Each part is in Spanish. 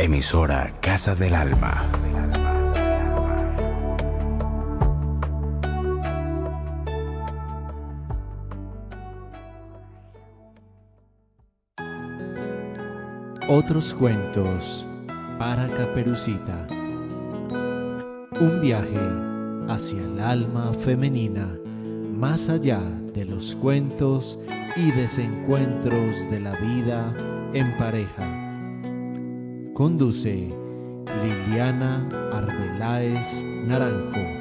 Emisora Casa del Alma. Otros cuentos para Caperucita. Un viaje hacia el alma femenina, más allá de los cuentos y desencuentros de la vida en pareja. Conduce Liliana Arbeláez Naranjo.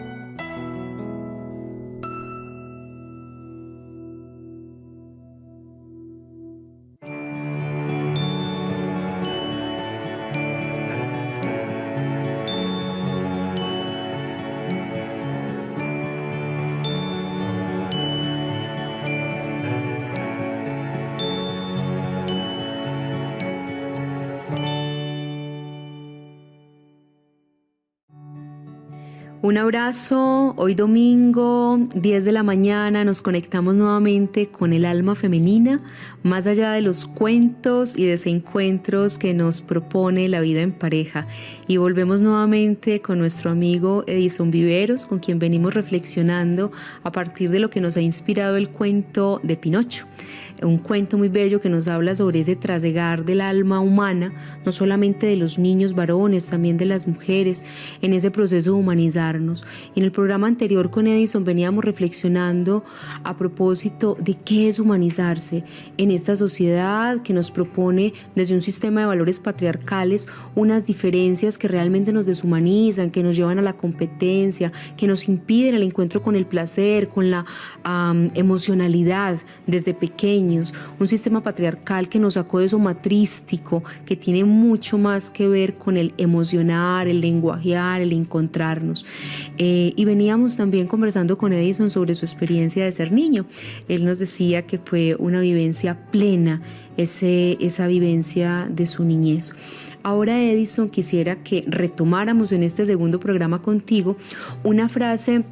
Un abrazo, hoy domingo, 10 de la mañana, nos conectamos nuevamente con el alma femenina, más allá de los cuentos y desencuentros que nos propone la vida en pareja. Y volvemos nuevamente con nuestro amigo Edison Viveros, con quien venimos reflexionando a partir de lo que nos ha inspirado el cuento de Pinocho. Un cuento muy bello que nos habla sobre ese trasegar del alma humana, no solamente de los niños varones, también de las mujeres, en ese proceso de humanizarnos. Y en el programa anterior con Edison veníamos reflexionando a propósito de qué es humanizarse en esta sociedad que nos propone desde un sistema de valores patriarcales unas diferencias que realmente nos deshumanizan, que nos llevan a la competencia, que nos impiden el encuentro con el placer, con la emocionalidad desde pequeños. Un sistema patriarcal que nos sacó de eso matrístico, que tiene mucho más que ver con el emocionar, el lenguajear, el encontrarnos. Y veníamos también conversando con Edison sobre su experiencia de ser niño. Él nos decía que fue una vivencia plena, esa vivencia de su niñez. Ahora, Edison, quisiera que retomáramos en este segundo programa contigo una frase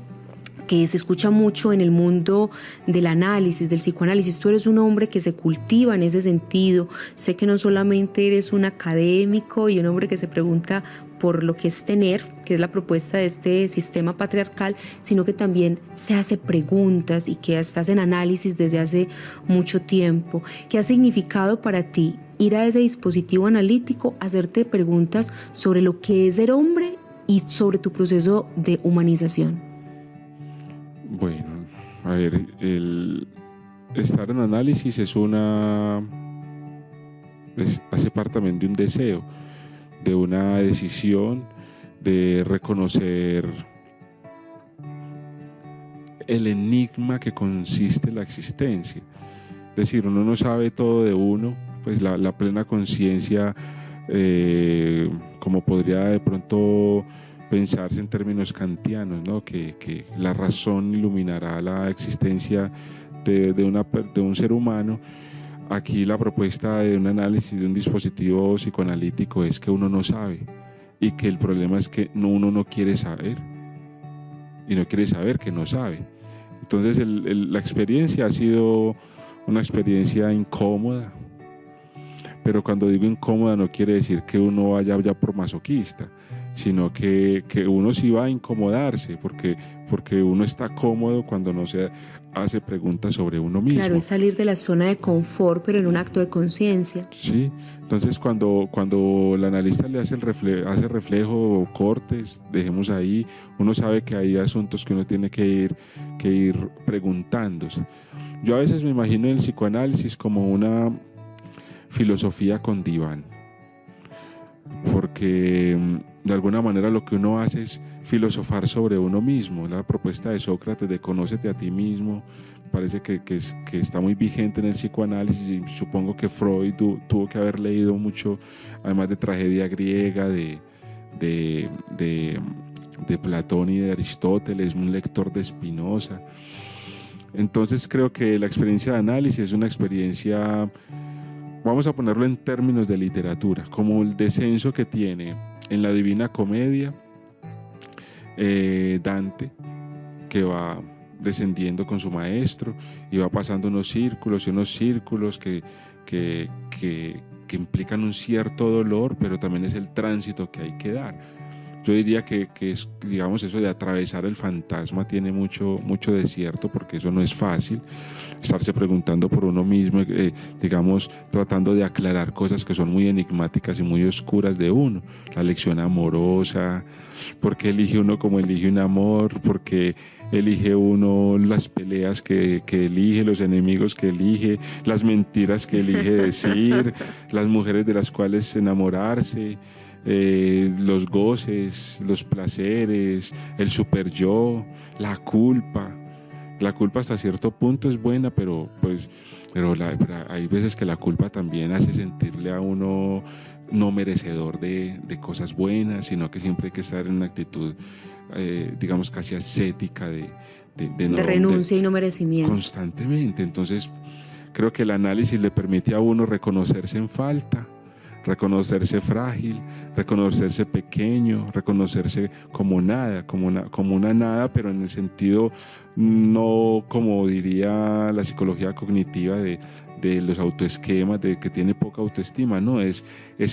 que se escucha mucho en el mundo del análisis, del psicoanálisis. Tú eres un hombre que se cultiva en ese sentido. Sé que no solamente eres un académico y un hombre que se pregunta por lo que es tener, que es la propuesta de este sistema patriarcal, sino que también se hace preguntas y que estás en análisis desde hace mucho tiempo. ¿Qué ha significado para ti ir a ese dispositivo analítico, hacerte preguntas sobre lo que es ser hombre y sobre tu proceso de humanización? Bueno, a ver, el estar en análisis hace parte también de un deseo, de una decisión, de reconocer el enigma que consiste en la existencia. Es decir, uno no sabe todo de uno, pues la plena conciencia, como podría de pronto pensarse en términos kantianos, ¿no? Que la razón iluminará la existencia de un ser humano. Aquí la propuesta de un análisis de un dispositivo psicoanalítico es que uno no sabe, y que el problema es que uno no quiere saber, y no quiere saber que no sabe. Entonces la experiencia ha sido una experiencia incómoda, pero cuando digo incómoda no quiere decir que uno vaya ya por masoquista, sino que uno sí va a incomodarse, porque uno está cómodo cuando no se hace preguntas sobre uno mismo. Claro, es salir de la zona de confort, pero en un acto de conciencia. Sí, entonces cuando el analista le hace reflejo o cortes, dejemos ahí, uno sabe que hay asuntos que uno tiene que ir preguntándose. Yo a veces me imagino el psicoanálisis como una filosofía con diván, porque de alguna manera lo que uno hace es filosofar sobre uno mismo. La propuesta de Sócrates de conócete a ti mismo parece que está muy vigente en el psicoanálisis, y supongo que Freud tuvo que haber leído mucho, además de tragedia griega, de Platón y de Aristóteles, un lector de Spinoza. Entonces creo que la experiencia de análisis es una experiencia, vamos a ponerlo en términos de literatura, como el descenso que tiene en la Divina Comedia Dante, que va descendiendo con su maestro y va pasando unos círculos y unos círculos que que, que implican un cierto dolor, pero también es el tránsito que hay que dar. Yo diría que es, digamos, eso de atravesar el fantasma tiene mucho desierto, porque eso no es fácil. Estarse preguntando por uno mismo, digamos, tratando de aclarar cosas que son muy enigmáticas y muy oscuras de uno. La elección amorosa, ¿por qué elige uno como elige un amor? ¿Por qué elige uno las peleas que elige, los enemigos que elige, las mentiras que elige decir, las mujeres de las cuales enamorarse? Los goces, los placeres, el super yo, la culpa. La culpa hasta cierto punto es buena, pero hay veces que la culpa también hace sentirle a uno no merecedor de cosas buenas, sino que siempre hay que estar en una actitud, digamos, casi ascética de renuncia y no merecimiento. Constantemente. Entonces, creo que el análisis le permite a uno reconocerse en falta, reconocerse frágil, reconocerse pequeño, reconocerse como nada, como una nada, pero en el sentido no como diría la psicología cognitiva de los autoesquemas, de que tiene poca autoestima. No, es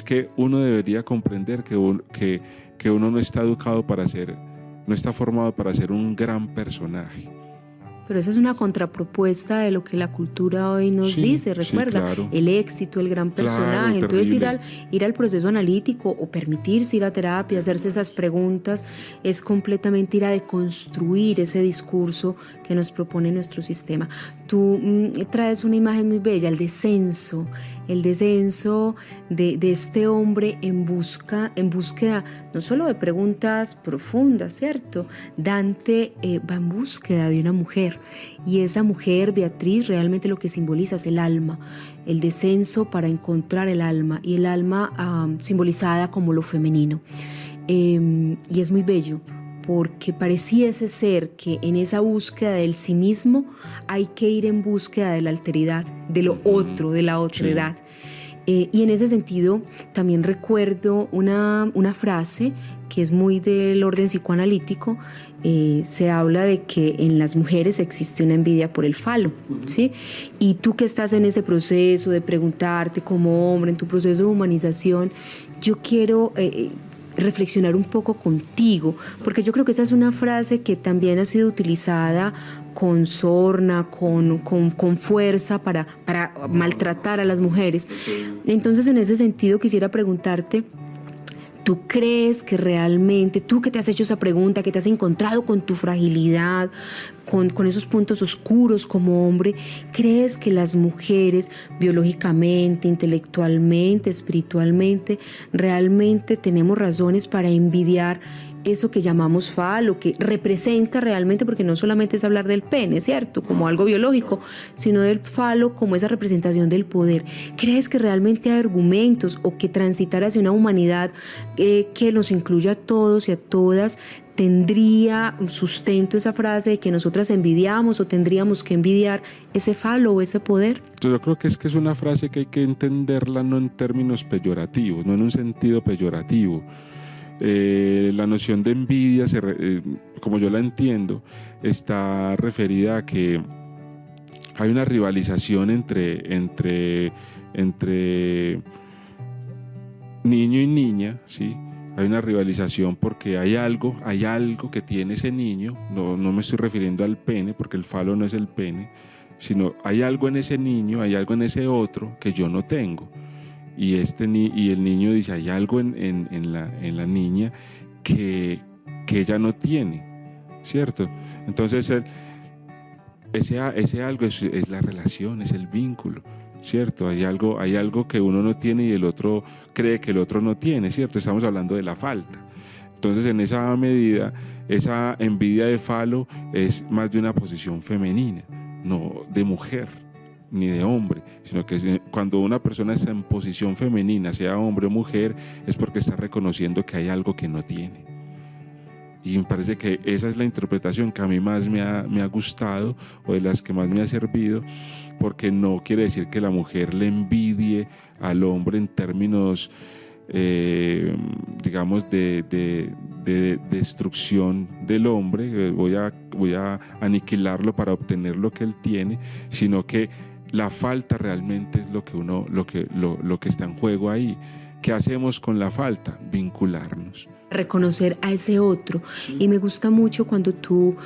que uno debería comprender que uno no está educado para ser, no está formado para ser un gran personaje. Pero esa es una contrapropuesta de lo que la cultura hoy nos dice, recuerda, claro. El éxito, el gran personaje. Claro, entonces ir al proceso analítico o permitirse ir a terapia, hacerse esas preguntas, es completamente ir a deconstruir ese discurso que nos propone nuestro sistema. Tú traes una imagen muy bella, el descenso de este hombre en búsqueda no solo de preguntas profundas, ¿cierto? Dante va en búsqueda de una mujer, y esa mujer, Beatriz, realmente lo que simboliza es el alma, el descenso para encontrar el alma, y el alma simbolizada como lo femenino. Y es muy bello, porque pareciese ser que en esa búsqueda del sí mismo hay que ir en búsqueda de la alteridad, de lo otro, de la otredad. Y en ese sentido también recuerdo una frase que es muy del orden psicoanalítico. Se habla de que en las mujeres existe una envidia por el falo, ¿sí? Y tú que estás en ese proceso de preguntarte como hombre, en tu proceso de humanización, yo quiero reflexionar un poco contigo, porque yo creo que esa es una frase que también ha sido utilizada con sorna, con fuerza para maltratar a las mujeres. Entonces, en ese sentido, quisiera preguntarte, ¿tú crees que realmente, tú que te has hecho esa pregunta, que te has encontrado con tu fragilidad, con esos puntos oscuros como hombre, crees que las mujeres biológicamente, intelectualmente, espiritualmente, realmente tenemos razones para envidiar eso que llamamos falo, que representa realmente, porque no solamente es hablar del pene, ¿cierto?, como algo biológico, sino del falo como esa representación del poder? ¿Crees que realmente hay argumentos, o que transitar hacia una humanidad que nos incluya a todos y a todas tendría sustento esa frase de que nosotras envidiamos, o tendríamos que envidiar ese falo o ese poder? Yo creo que es una frase que hay que entenderla no en términos peyorativos, no en un sentido peyorativo. La noción de envidia, como yo la entiendo, está referida a que hay una rivalización entre niño y niña, ¿sí? Hay una rivalización porque hay algo que tiene ese niño. No me estoy refiriendo al pene, porque el falo no es el pene, sino hay algo en ese niño, hay algo en ese otro que yo no tengo. Y el niño dice, hay algo en la niña que ella no tiene, ¿cierto? Entonces ese algo es la relación, es el vínculo, ¿cierto? Hay algo que uno no tiene y el otro cree que el otro no tiene, ¿cierto? Estamos hablando de la falta. Entonces, en esa medida, esa envidia de falo es más de una posición femenina, no de mujer ni de hombre, sino que cuando una persona está en posición femenina, sea hombre o mujer, es porque está reconociendo que hay algo que no tiene. Y me parece que esa es la interpretación que a mí más me ha gustado, o de las que más me ha servido, porque no quiere decir que la mujer le envidie al hombre en términos, digamos, de destrucción del hombre. Voy a aniquilarlo para obtener lo que él tiene, sino que la falta realmente es lo que está en juego ahí. ¿Qué hacemos con la falta? Vincularnos. Reconocer a ese otro. Y me gusta mucho cuando tú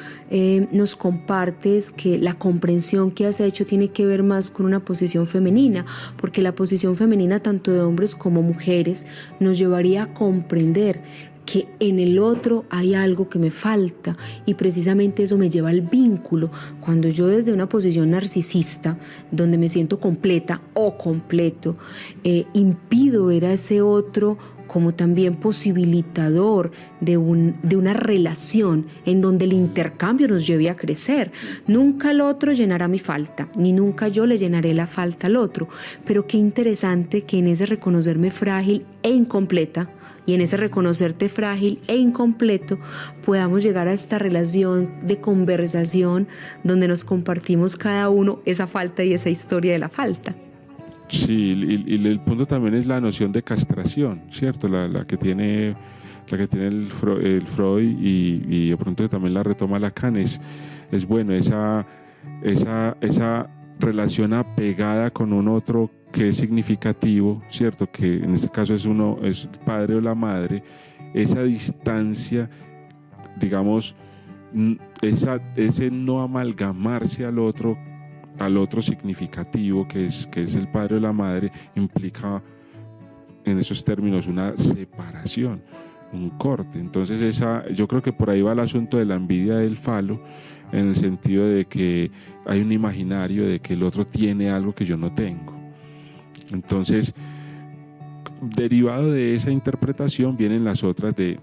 nos compartes que la comprensión que has hecho tiene que ver más con una posición femenina, porque la posición femenina tanto de hombres como mujeres nos llevaría a comprender que en el otro hay algo que me falta, y precisamente eso me lleva al vínculo. Cuando yo desde una posición narcisista, donde me siento completa o completo, impido ver a ese otro como también posibilitador de una relación en donde el intercambio nos lleve a crecer. Nunca el otro llenará mi falta, ni nunca yo le llenaré la falta al otro, pero qué interesante que en ese reconocerme frágil e incompleta, y en ese reconocerte frágil e incompleto, podamos llegar a esta relación de conversación donde nos compartimos cada uno esa falta y esa historia de la falta. Sí, y el punto también es la noción de castración, ¿cierto? La que tiene el Freud y de pronto también la retoma Lacan, es bueno, esa relación apegada con un otro que es significativo, ¿cierto? Que en este caso es el padre o la madre, esa distancia, digamos, ese no amalgamarse al otro significativo que es el padre o la madre, implica en esos términos una separación, un corte. Entonces yo creo que por ahí va el asunto de la envidia del falo, en el sentido de que hay un imaginario de que el otro tiene algo que yo no tengo. Entonces, derivado de esa interpretación vienen las otras de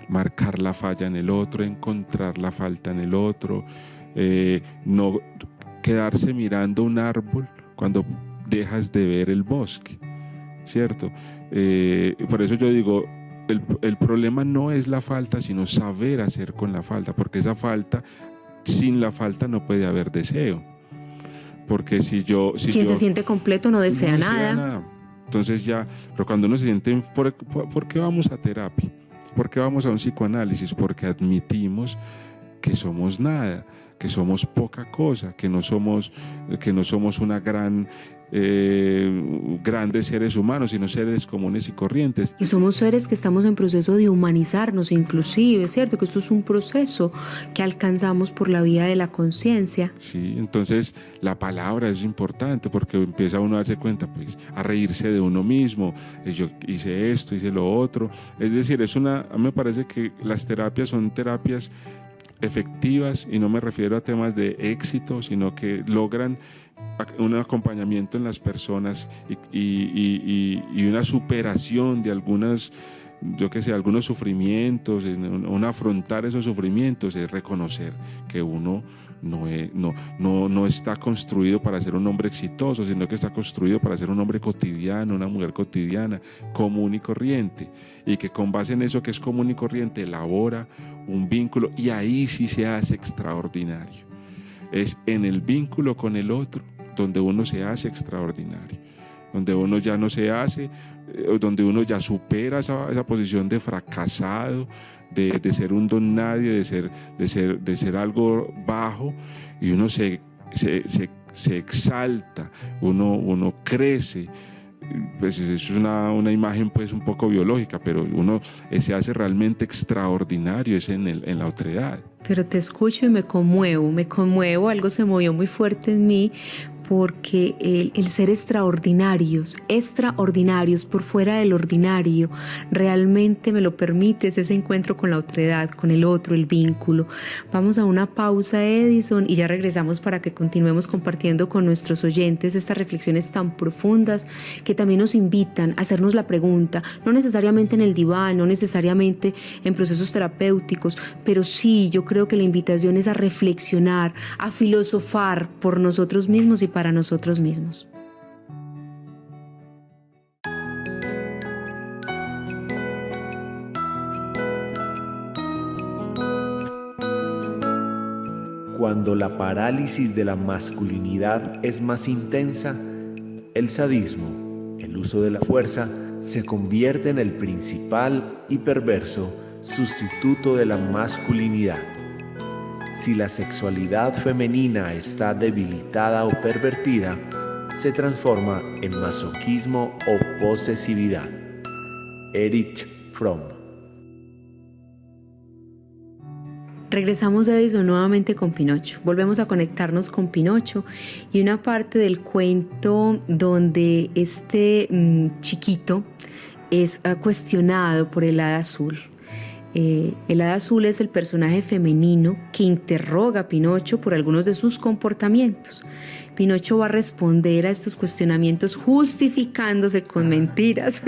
marcar la falla en el otro, encontrar la falta en el otro, no quedarse mirando un árbol cuando dejas de ver el bosque, ¿cierto? Por eso yo digo, el problema no es la falta, sino saber hacer con la falta, porque sin la falta no puede haber deseo. Porque quien se siente completo no desea nada. Entonces pero cuando uno se siente, ¿por qué vamos a terapia? ¿Por qué vamos a un psicoanálisis? Porque admitimos que somos nada, que somos poca cosa, que no somos una grandes seres humanos, sino seres comunes y corrientes. Y somos seres que estamos en proceso de humanizarnos inclusive, ¿cierto? Que esto es un proceso que alcanzamos por la vía de la conciencia. Sí, entonces la palabra es importante porque empieza uno a darse cuenta, pues, a reírse de uno mismo. Yo hice esto, hice lo otro. Es decir, a mí me parece que las terapias son terapias efectivas, y no me refiero a temas de éxito, sino que logran un acompañamiento en las personas y una superación de algunos sufrimientos, un afrontar esos sufrimientos, es reconocer que uno no está construido para ser un hombre exitoso, sino que está construido para ser un hombre cotidiano, una mujer cotidiana, común y corriente, y que con base en eso que es común y corriente elabora un vínculo, y ahí sí se hace extraordinario. Es en el vínculo con el otro donde uno se hace extraordinario, donde uno ya no se hace, donde uno ya supera esa posición de fracasado, de ser un don nadie, de ser algo bajo, y uno se exalta, uno crece. Pues eso es una imagen pues un poco biológica, pero uno se hace realmente extraordinario es en la otredad. Pero te escucho y me conmuevo, algo se movió muy fuerte en mí, porque el ser extraordinarios por fuera del ordinario, realmente me lo permites, ese encuentro con la otredad, con el otro, el vínculo. Vamos a una pausa, Edison, y ya regresamos para que continuemos compartiendo con nuestros oyentes estas reflexiones tan profundas que también nos invitan a hacernos la pregunta, no necesariamente en el diván, no necesariamente en procesos terapéuticos, pero sí, yo creo que la invitación es a reflexionar, a filosofar por nosotros mismos y para nosotros mismos. Cuando la parálisis de la masculinidad es más intensa, el sadismo, el uso de la fuerza, se convierte en el principal y perverso sustituto de la masculinidad. Si la sexualidad femenina está debilitada o pervertida, se transforma en masoquismo o posesividad. Erich Fromm. Regresamos, Edison, nuevamente con Pinocho. Volvemos a conectarnos con Pinocho y una parte del cuento donde este chiquito es cuestionado por el Hada Azul. El Hada Azul es el personaje femenino que interroga a Pinocho por algunos de sus comportamientos. Pinocho va a responder a estos cuestionamientos justificándose con mentiras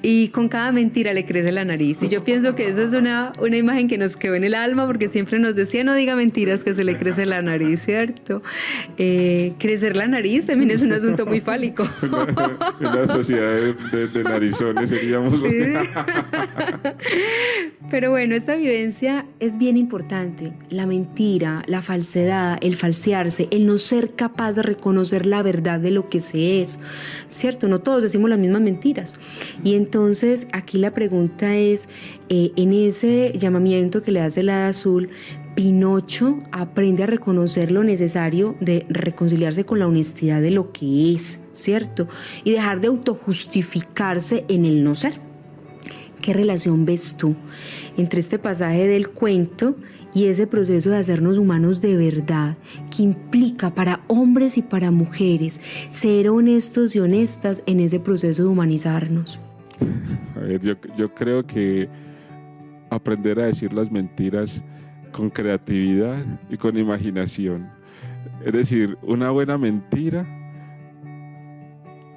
y con cada mentira le crece la nariz. Y yo pienso que eso es una imagen que nos quedó en el alma porque siempre nos decía no diga mentiras que se le crece la nariz, ¿cierto? Crecer la nariz también es un asunto muy fálico. Una sociedad de narizones seríamos. Sí. Pero bueno, esta vivencia es bien importante. La mentira, la falsedad, el falsearse, el no ser capaz de reconocer la verdad de lo que se es, ¿cierto? No todos decimos las mismas mentiras. Y entonces aquí la pregunta es, en ese llamamiento que le hace el Hada Azul, Pinocho aprende a reconocer lo necesario de reconciliarse con la honestidad de lo que es, ¿cierto? Y dejar de autojustificarse en el no ser. ¿Qué relación ves tú entre este pasaje del cuento y ese proceso de hacernos humanos de verdad que implica para hombres y para mujeres ser honestos y honestas en ese proceso de humanizarnos? A ver, yo creo que aprender a decir las mentiras con creatividad y con imaginación. Es decir, una buena mentira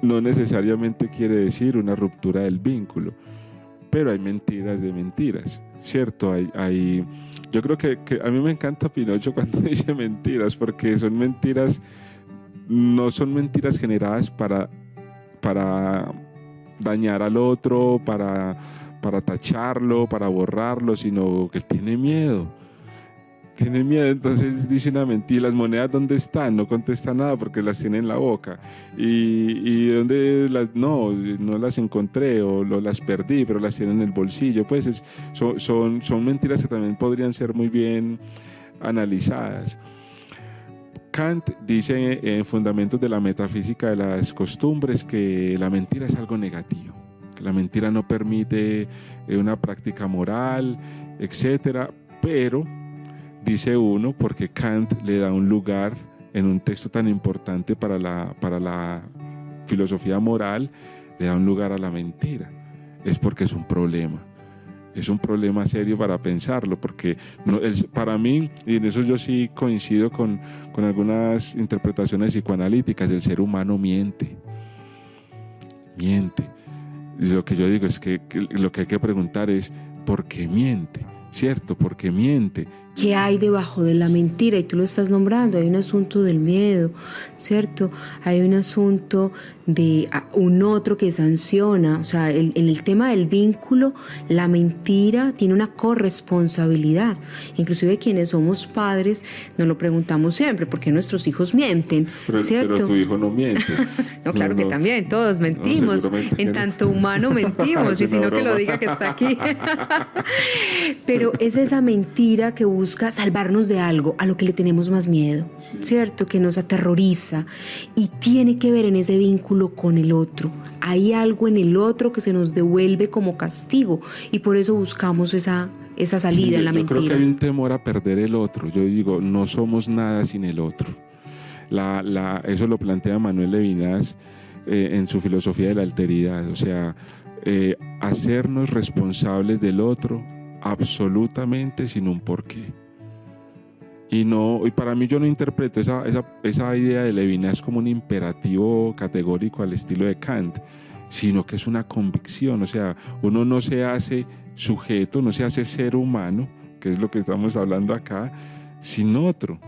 no necesariamente quiere decir una ruptura del vínculo, pero hay mentiras de mentiras, ¿cierto? Yo creo que a mí me encanta Pinocho cuando dice mentiras, porque son mentiras, no son mentiras generadas para dañar al otro, para tacharlo, para borrarlo, sino que él tiene miedo. Tiene miedo, entonces dice una mentira. ¿Las monedas dónde están? No contesta nada porque las tiene en la boca. ¿Y dónde las? No las encontré o las perdí, pero las tiene en el bolsillo. Pues son mentiras que también podrían ser muy bien analizadas. Kant dice en Fundamentos de la Metafísica de las Costumbres que la mentira es algo negativo, que la mentira no permite una práctica moral, etcétera, pero dice uno, porque Kant le da un lugar en un texto tan importante para la filosofía moral, le da un lugar a la mentira, es porque es un problema serio para pensarlo, porque para mí, y en eso yo sí coincido con algunas interpretaciones psicoanalíticas, el ser humano miente. Y lo que yo digo es que lo que hay que preguntar es ¿por qué miente? ¿Cierto? ¿Por qué miente? ¿Qué hay debajo de la mentira? Y tú lo estás nombrando, hay un asunto del miedo, ¿cierto? Hay un asunto de un otro que sanciona, o sea, en el tema del vínculo, la mentira tiene una corresponsabilidad. Inclusive quienes somos padres nos lo preguntamos siempre, ¿por qué nuestros hijos mienten? ¿Cierto? Pero tu hijo no miente. No, claro que también, todos mentimos, en tanto humano mentimos, y si no que lo diga que está aquí. Pero es esa mentira que busca salvarnos de algo a lo que le tenemos más miedo, ¿cierto? Que nos aterroriza y tiene que ver en ese vínculo con el otro. Hay algo en el otro que se nos devuelve como castigo y por eso buscamos esa salida en la mentira. Yo creo que hay un temor a perder el otro. Yo digo, no somos nada sin el otro. Eso lo plantea Manuel Levinas en su filosofía de la alteridad, o sea, hacernos responsables del otro absolutamente sin un porqué. Y para mí yo no interpreto esa idea de Levinas como un imperativo categórico al estilo de Kant, sino que es una convicción. O sea, uno no se hace sujeto, no se hace ser humano, que es lo que estamos hablando acá, sin otro.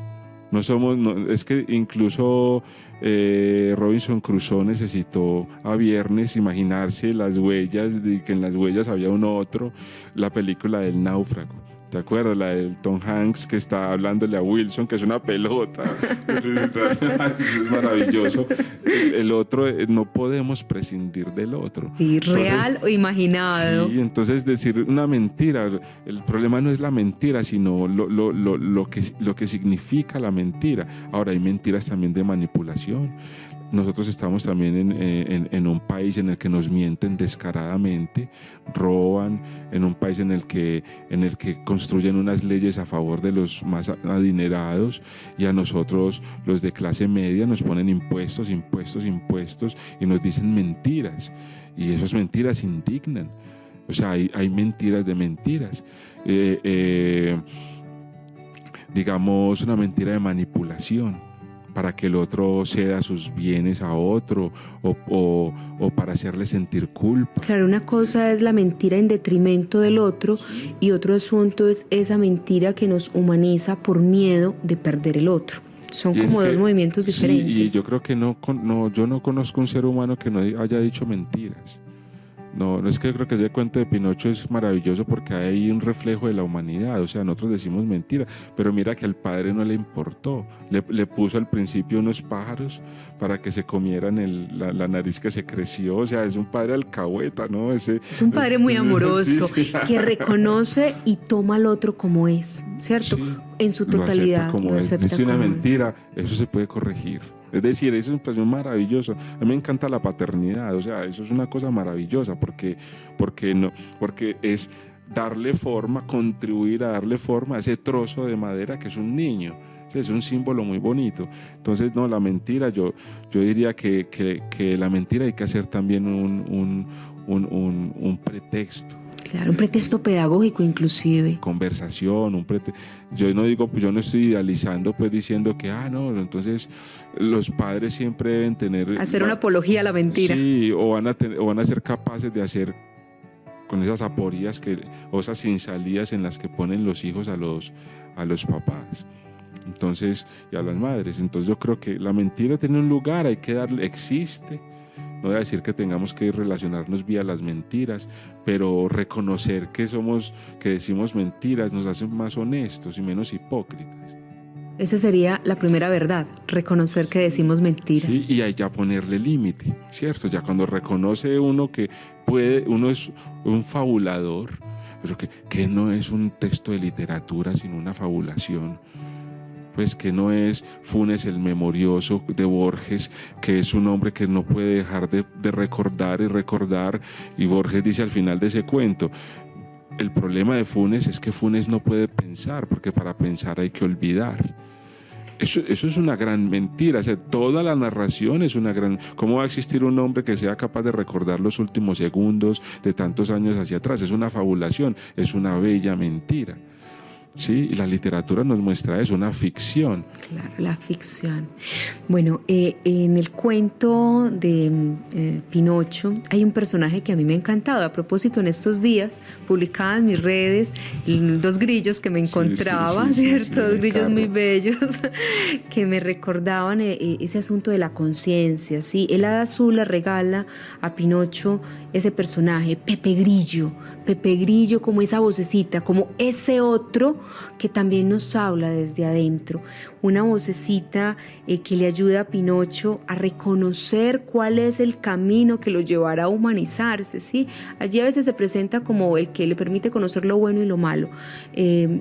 Es que incluso Robinson Crusoe necesitó a Viernes imaginarse las huellas, que en las huellas había un otro, la película del náufrago. ¿Te acuerdas? La del Tom Hanks que está hablándole a Wilson, que es una pelota. Es maravilloso. El otro, no podemos prescindir del otro. Sí, Entonces, real o imaginado. Sí, entonces decir una mentira, el problema no es la mentira, sino lo que significa la mentira. Ahora, hay mentiras también de manipulación. Nosotros estamos también en un país en el que nos mienten descaradamente, roban, en un país en el que construyen unas leyes a favor de los más adinerados, y a nosotros, los de clase media, nos ponen impuestos y nos dicen mentiras, y esas mentiras indignan. O sea, hay mentiras de mentiras. Digamos, una mentira de manipulación, para que el otro ceda sus bienes a otro, o para hacerle sentir culpa. Claro, una cosa es la mentira en detrimento del otro, y otro asunto es esa mentira que nos humaniza por miedo de perder el otro. Son como dos movimientos diferentes. Sí, y yo creo que yo no conozco un ser humano que no haya dicho mentiras. No es que yo creo que ese cuento de Pinocho es maravilloso porque hay un reflejo de la humanidad. O sea, nosotros decimos mentira, pero mira que al padre no le importó. Le puso al principio unos pájaros para que se comieran la nariz que se creció. O sea, es un padre alcahueta, ¿no? Es un padre muy amoroso, sí. Que reconoce y toma al otro como es, ¿cierto? Sí, en su totalidad. Lo acepta como es. Dice una mentira, eso se puede corregir. Es decir, eso es una impresión maravillosa. A mí me encanta la paternidad, o sea, eso es una cosa maravillosa porque es darle forma, contribuir a darle forma a ese trozo de madera que es un niño. Es un símbolo muy bonito. Entonces, no, la mentira, yo diría que la mentira hay que hacer también un pretexto. Claro, un pretexto pedagógico inclusive. Conversación, yo no estoy idealizando, pues diciendo que, no, entonces los padres siempre deben tener... Hacer una apología a la mentira. Sí, o van a ser capaces de hacer con esas aporías o esas sinsalidas en las que ponen los hijos a los papás. Entonces, y a las madres. Entonces yo creo que la mentira tiene un lugar, existe. No voy a decir que tengamos que relacionarnos vía las mentiras, pero reconocer que decimos mentiras nos hace más honestos y menos hipócritas. Esa sería la primera verdad, reconocer que decimos mentiras. Sí, y ahí ya ponerle límite, ¿cierto? Ya cuando reconoce uno que uno es un fabulador, pero que no es un texto de literatura, sino una fabulación. Pues que no es Funes el memorioso de Borges, que es un hombre que no puede dejar de recordar, y Borges dice al final de ese cuento, el problema de Funes es que Funes no puede pensar, porque para pensar hay que olvidar. Eso es una gran mentira. O sea, toda la narración es una gran... ¿Cómo va a existir un hombre que sea capaz de recordar los últimos segundos de tantos años hacia atrás? Es una fabulación, es una bella mentira. Sí, y la literatura nos muestra eso, una ficción. Claro, la ficción. Bueno, en el cuento de Pinocho hay un personaje que a mí me ha encantado. A propósito, en estos días publicaba en mis redes 2 grillos que me encontraba, ¿cierto? 2 grillos muy bellos que me recordaban ese asunto de la conciencia, ¿sí? El hada azul le regala a Pinocho ese personaje, Pepe Grillo, como esa vocecita, como ese otro que también nos habla desde adentro, una vocecita que le ayuda a Pinocho a reconocer cuál es el camino que lo llevará a humanizarse, ¿sí? Allí a veces se presenta como el que le permite conocer lo bueno y lo malo.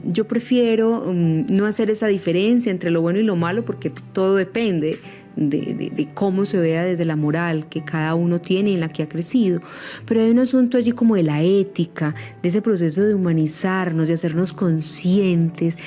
Yo prefiero no hacer esa diferencia entre lo bueno y lo malo, porque todo depende de cómo se vea desde la moral que cada uno tiene y en la que ha crecido. Pero hay un asunto allí como de la ética, de ese proceso de humanizarnos, de hacernos conscientes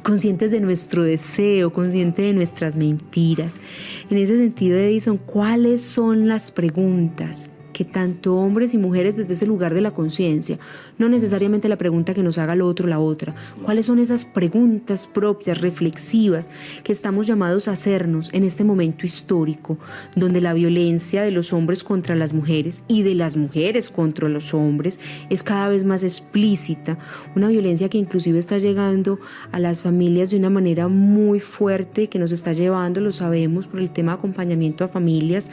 de nuestro deseo, conscientes de nuestras mentiras. En ese sentido, Edison, ¿cuáles son las preguntas que tanto hombres y mujeres desde ese lugar de la conciencia, no necesariamente la pregunta que nos haga el otro, la otra, cuáles son esas preguntas propias, reflexivas, que estamos llamados a hacernos en este momento histórico, donde la violencia de los hombres contra las mujeres y de las mujeres contra los hombres es cada vez más explícita, una violencia que inclusive está llegando a las familias de una manera muy fuerte, que nos está llevando, lo sabemos, por el tema de acompañamiento a familias,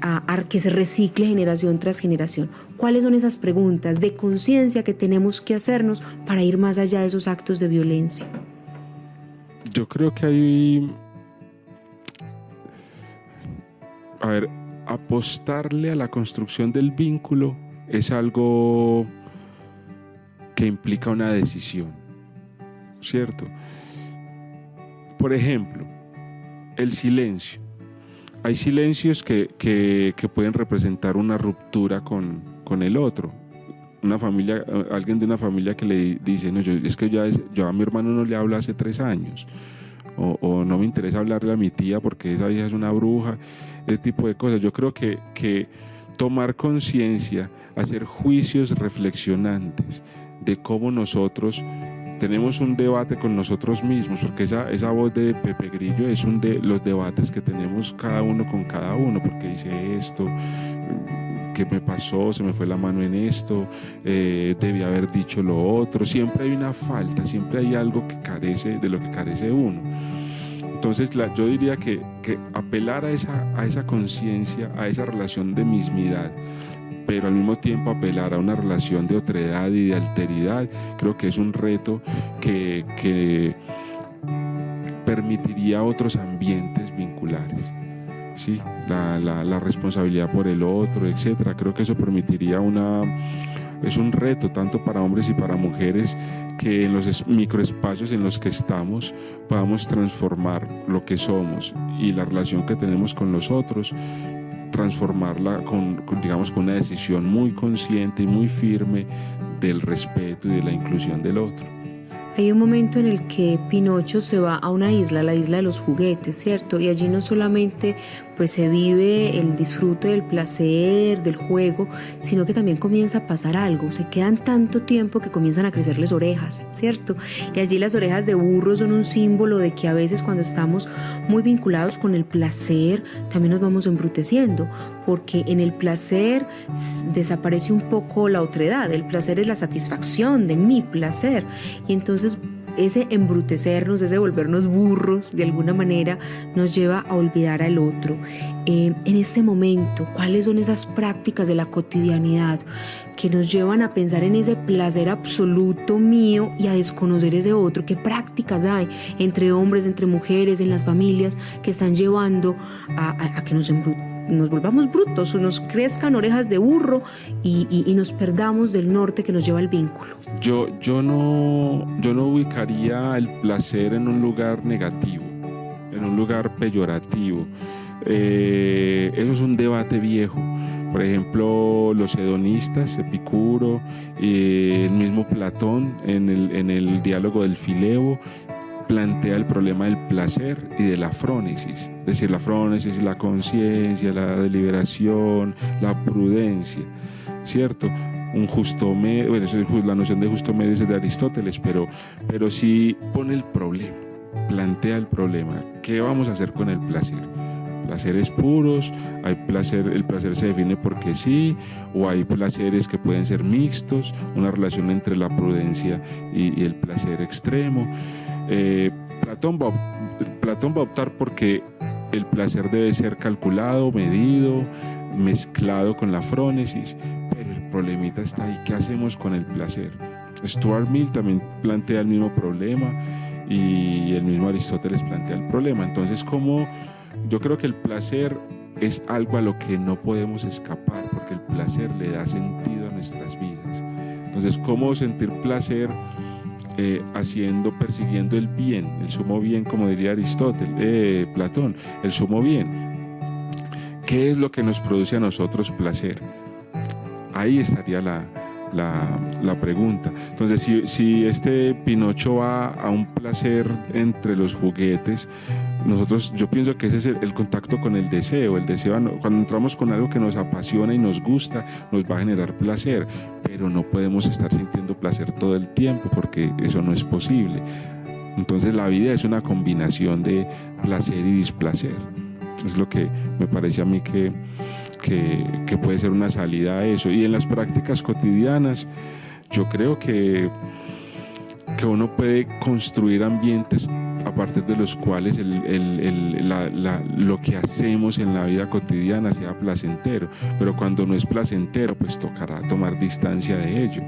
a que se recicle generación generación tras generación. ¿Cuáles son esas preguntas de conciencia que tenemos que hacernos para ir más allá de esos actos de violencia? Yo creo que hay... apostarle a la construcción del vínculo es algo que implica una decisión, ¿cierto? Por ejemplo, el silencio. Hay silencios que pueden representar una ruptura con el otro. Alguien de una familia que le dice, no, yo a mi hermano no le hablo hace 3 años, o no me interesa hablarle a mi tía porque esa hija es una bruja, ese tipo de cosas. Yo creo que tomar conciencia, hacer juicios reflexionantes de cómo nosotros tenemos un debate con nosotros mismos, porque esa voz de Pepe Grillo es de los debates que tenemos cada uno con cada uno, porque hice esto, ¿qué me pasó? Se me fue la mano en esto, debí haber dicho lo otro. Siempre hay una falta, siempre hay algo de lo que carece uno. Entonces yo diría que apelar a esa conciencia, a esa relación de mismidad, pero al mismo tiempo apelar a una relación de otredad y de alteridad, creo que es un reto que permitiría otros ambientes vinculares, ¿sí? La responsabilidad por el otro, etcétera. Creo que eso permitiría es un reto tanto para hombres y para mujeres, que en los microespacios en los que estamos podamos transformar lo que somos y la relación que tenemos con los otros, transformarla con una decisión muy consciente y muy firme del respeto y de la inclusión del otro. Hay un momento en el que Pinocho se va a una isla, la isla de los juguetes, ¿cierto? Y allí no solamente pues se vive el disfrute del placer, del juego, sino que también comienza a pasar algo. Se quedan tanto tiempo que comienzan a crecerles orejas, ¿cierto? Y allí las orejas de burro son un símbolo de que a veces cuando estamos muy vinculados con el placer, también nos vamos embruteciendo, porque en el placer desaparece un poco la otredad. El placer es la satisfacción de mi placer. Y entonces ese embrutecernos, ese volvernos burros de alguna manera nos lleva a olvidar al otro. En este momento, ¿cuáles son esas prácticas de la cotidianidad que nos llevan a pensar en ese placer absoluto mío y a desconocer ese otro? ¿Qué prácticas hay entre hombres, entre mujeres, en las familias que están llevando a que nos volvamos brutos, o nos crezcan orejas de burro y nos perdamos del norte que nos lleva al vínculo? Yo no ubicaría el placer en un lugar negativo, en un lugar peyorativo. Eso es un debate viejo. Por ejemplo, los hedonistas, Epicuro, el mismo Platón en el diálogo del Filebo, plantea el problema del placer y de la frónesis. Es decir, la frónesis es la conciencia, la deliberación, la prudencia, ¿cierto? Un justo medio, bueno, la noción de justo medio es de Aristóteles, pero sí pone el problema, plantea el problema. ¿Qué vamos a hacer con el placer? Placeres puros, el placer se define porque sí, o hay placeres que pueden ser mixtos, una relación entre la prudencia y el placer extremo. Platón va a optar porque el placer debe ser calculado, medido, mezclado con la frónesis, pero el problemita está ahí. ¿Qué hacemos con el placer? Stuart Mill también plantea el mismo problema y el mismo Aristóteles plantea el problema. Entonces, yo creo que el placer es algo a lo que no podemos escapar, porque el placer le da sentido a nuestras vidas. Entonces, ¿cómo sentir placer? Persiguiendo el bien, el sumo bien, como diría Platón, el sumo bien. ¿Qué es lo que nos produce a nosotros placer? Ahí estaría la pregunta. Entonces, si este Pinocho va a un placer entre los juguetes, yo pienso que ese es el contacto con el deseo. El deseo, cuando entramos con algo que nos apasiona y nos gusta, nos va a generar placer, pero no podemos estar sintiendo placer todo el tiempo, porque eso no es posible. Entonces la vida es una combinación de placer y displacer. Es lo que me parece a mí que puede ser una salida a eso. Y en las prácticas cotidianas, yo creo que uno puede construir ambientes a partir de los cuales lo que hacemos en la vida cotidiana sea placentero, pero cuando no es placentero, pues tocará tomar distancia de ello.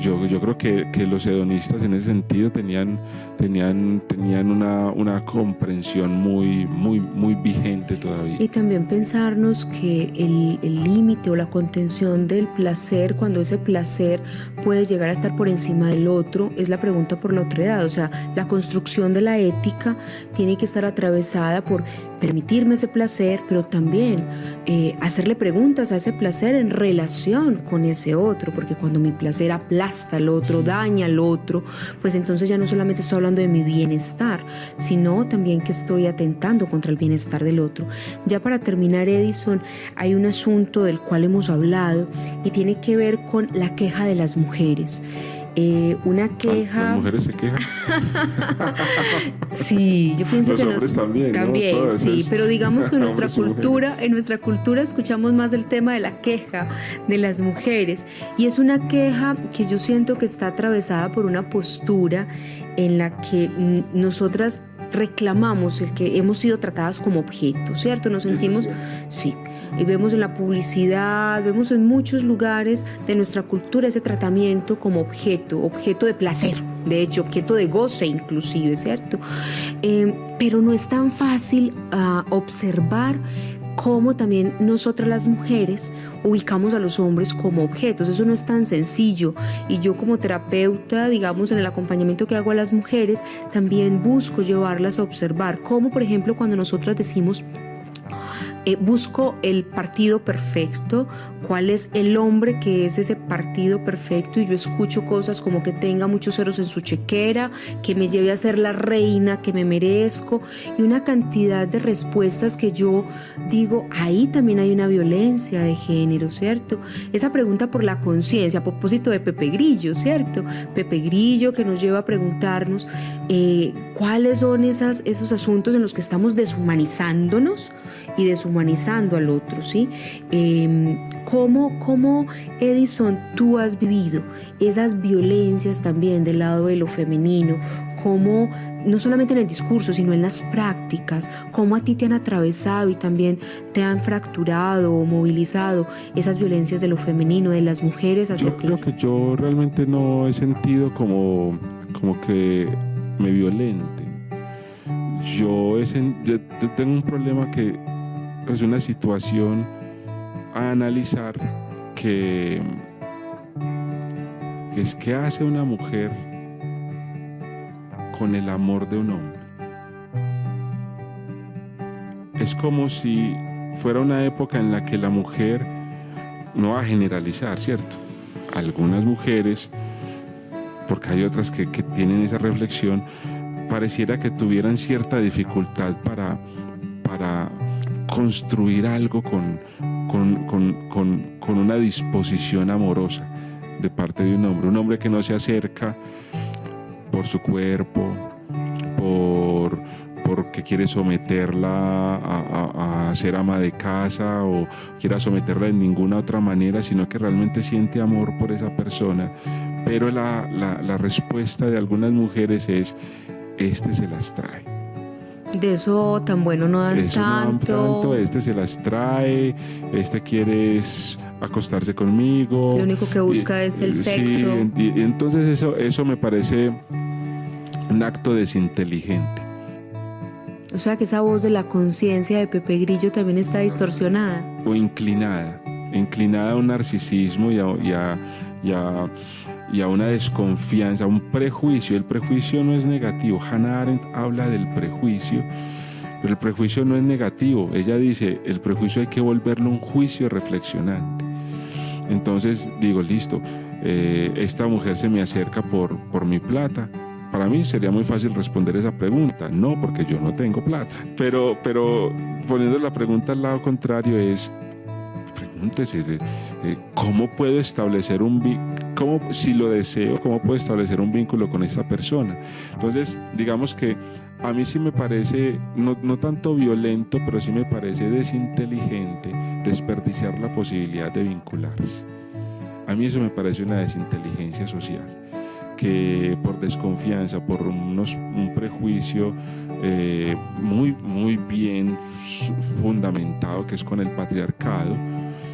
Yo creo que los hedonistas en ese sentido tenían una comprensión muy vigente todavía. Y también pensarnos que el límite o la contención del placer, cuando ese placer puede llegar a estar por encima del otro, es la pregunta por la otredad. O sea, la construcción de la ética tiene que estar atravesada por permitirme ese placer, pero también hacerle preguntas a ese placer en relación con ese otro, porque cuando mi placer aplasta al otro, daña al otro, pues entonces ya no solamente estoy hablando de mi bienestar, sino también que estoy atentando contra el bienestar del otro. Ya para terminar, Edison, hay un asunto del cual hemos hablado y tiene que ver con la queja de las mujeres. Una queja. ¿Las mujeres se quejan? Sí, yo pienso los que hombres también, ¿no? Sí, es... pero digamos que en nuestra cultura escuchamos más el tema de la queja de las mujeres, y es una queja que yo siento que está atravesada por una postura en la que nosotras reclamamos el que hemos sido tratadas como objeto, ¿cierto? Nos sentimos, sí. Y vemos en la publicidad, vemos en muchos lugares de nuestra cultura ese tratamiento como objeto de placer, de hecho, objeto de goce inclusive, ¿cierto? Pero no es tan fácil observar cómo también nosotras las mujeres ubicamos a los hombres como objetos. Eso no es tan sencillo, y yo como terapeuta, digamos, en el acompañamiento que hago a las mujeres, también busco llevarlas a observar cómo, por ejemplo, cuando nosotras decimos busco el partido perfecto, cuál es el hombre que es ese partido perfecto, y yo escucho cosas como que tenga muchos ceros en su chequera, que me lleve a ser la reina que me merezco, y una cantidad de respuestas que yo digo, ahí también hay una violencia de género, ¿cierto? Esa pregunta por la conciencia, a propósito de Pepe Grillo, ¿cierto? Pepe Grillo, que nos lleva a preguntarnos cuáles son esos asuntos en los que estamos deshumanizándonos y deshumanizando al otro, ¿sí? ¿Cómo, Edison, tú has vivido esas violencias también del lado de lo femenino? ¿Cómo, no solamente en el discurso, sino en las prácticas, cómo a ti te han atravesado y también te han fracturado o movilizado esas violencias de lo femenino, de las mujeres hacia ti? Yo creo que yo realmente no he sentido como que me violenten. Yo tengo un problema que es una situación a analizar, que es qué hace una mujer con el amor de un hombre. Es como si fuera una época en la que la mujer, no va a generalizar, ¿cierto? Algunas mujeres, porque hay otras que tienen esa reflexión, pareciera que tuvieran cierta dificultad para construir algo con una disposición amorosa de parte de un hombre que no se acerca por su cuerpo, porque quiere someterla a ser ama de casa o quiera someterla de ninguna otra manera, sino que realmente siente amor por esa persona. Pero la respuesta de algunas mujeres es: este se las trae. De eso tan bueno no dan tanto. Este se las trae, este quiere acostarse conmigo. Lo único que busca es el sexo. Sí, y entonces eso me parece un acto desinteligente. O sea que esa voz de la conciencia de Pepe Grillo también está distorsionada. O inclinada a un narcisismo y a una desconfianza, a un prejuicio. El prejuicio no es negativo. Hannah Arendt habla del prejuicio, pero el prejuicio no es negativo. Ella dice, el prejuicio hay que volverlo un juicio reflexionante. Entonces digo, listo, esta mujer se me acerca por mi plata. Para mí sería muy fácil responder esa pregunta, no, porque yo no tengo plata. Pero poniendo la pregunta al lado contrario es, pregúntese, ¿cómo puedo establecer si lo deseo, cómo puedo establecer un vínculo con esta persona? Entonces, digamos que a mí sí me parece, no tanto violento, pero sí me parece desinteligente desperdiciar la posibilidad de vincularse. A mí eso me parece una desinteligencia social. que por desconfianza, por un prejuicio muy bien fundamentado, que es con el patriarcado,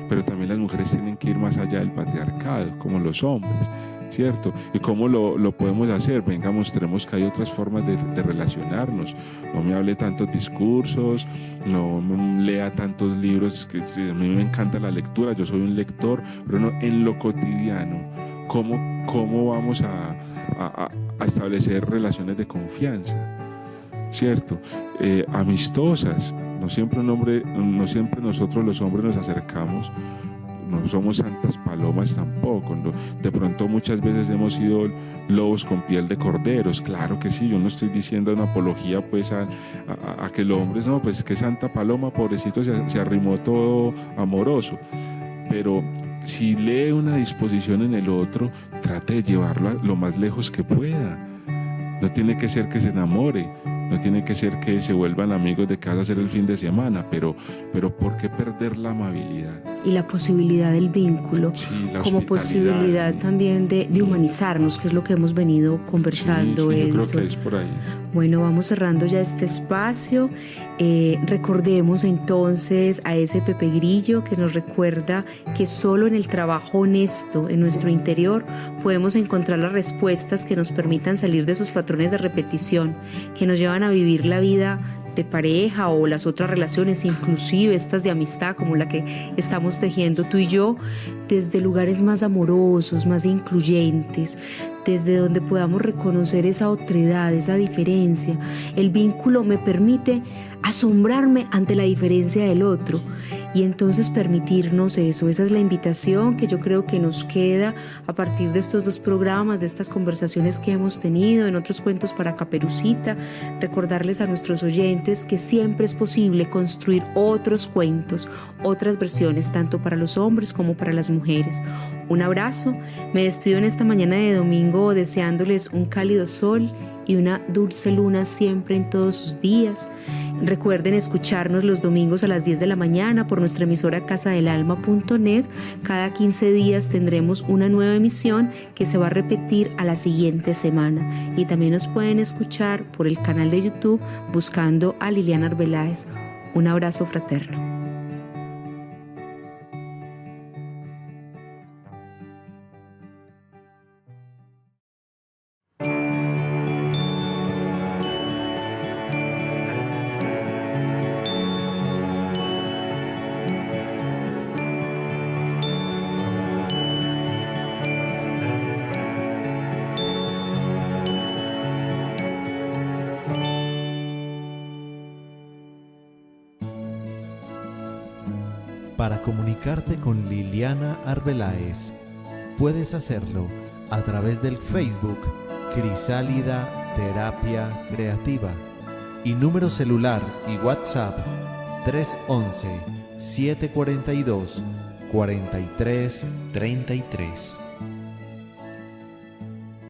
pero también las mujeres tienen que ir más allá del patriarcado, como los hombres, ¿cierto? ¿Y cómo lo podemos hacer? Venga, mostremos que hay otras formas de relacionarnos. No me hable tantos discursos, no lea tantos libros, que a mí me encanta la lectura, yo soy un lector, pero no, en lo cotidiano, ¿cómo vamos a establecer relaciones de confianza? ¿Cierto? Amistosas. No siempre nosotros los hombres nos acercamos, no somos santas palomas tampoco, ¿no? De pronto muchas veces hemos sido lobos con piel de corderos, claro que sí, yo no estoy diciendo una apología pues a que el hombre, no, pues que santa paloma, pobrecito, se arrimó todo amoroso, pero si lee una disposición en el otro, trate de llevarlo lo más lejos que pueda. No tiene que ser que se enamore, no tiene que ser que se vuelvan amigos de casa a hacer el fin de semana, pero ¿por qué perder la amabilidad? Y la posibilidad del vínculo, Sí, la como hospitalidad. posibilidad también de humanizarnos, que es lo que hemos venido conversando, Sí, yo creo Edison. que es por ahí. Bueno, vamos cerrando ya este espacio. Recordemos entonces a ese Pepe Grillo que nos recuerda que solo en el trabajo honesto en nuestro interior podemos encontrar las respuestas que nos permitan salir de esos patrones de repetición que nos llevan a vivir la vida de pareja o las otras relaciones, inclusive estas de amistad como la que estamos tejiendo tú y yo, desde lugares más amorosos, más incluyentes, desde donde podamos reconocer esa otredad, esa diferencia. El vínculo me permite asombrarme ante la diferencia del otro y entonces permitirnos eso. Esa es la invitación que yo creo que nos queda a partir de estos 2 programas, de estas conversaciones que hemos tenido en otros cuentos para Caperucita. Recordarles a nuestros oyentes que siempre es posible construir otros cuentos, otras versiones, tanto para los hombres como para las mujeres. Un abrazo, me despido en esta mañana de domingo deseándoles un cálido sol y una dulce luna siempre en todos sus días. Recuerden escucharnos los domingos a las 10 de la mañana por nuestra emisora casadelalma.net. Cada 15 días tendremos una nueva emisión que se va a repetir a la siguiente semana. Y también nos pueden escuchar por el canal de YouTube buscando a Liliana Arbeláez. Un abrazo fraterno. Para comunicarte con Liliana Arbeláez, puedes hacerlo a través del Facebook Crisálida Terapia Creativa y número celular y WhatsApp 311-742-4333.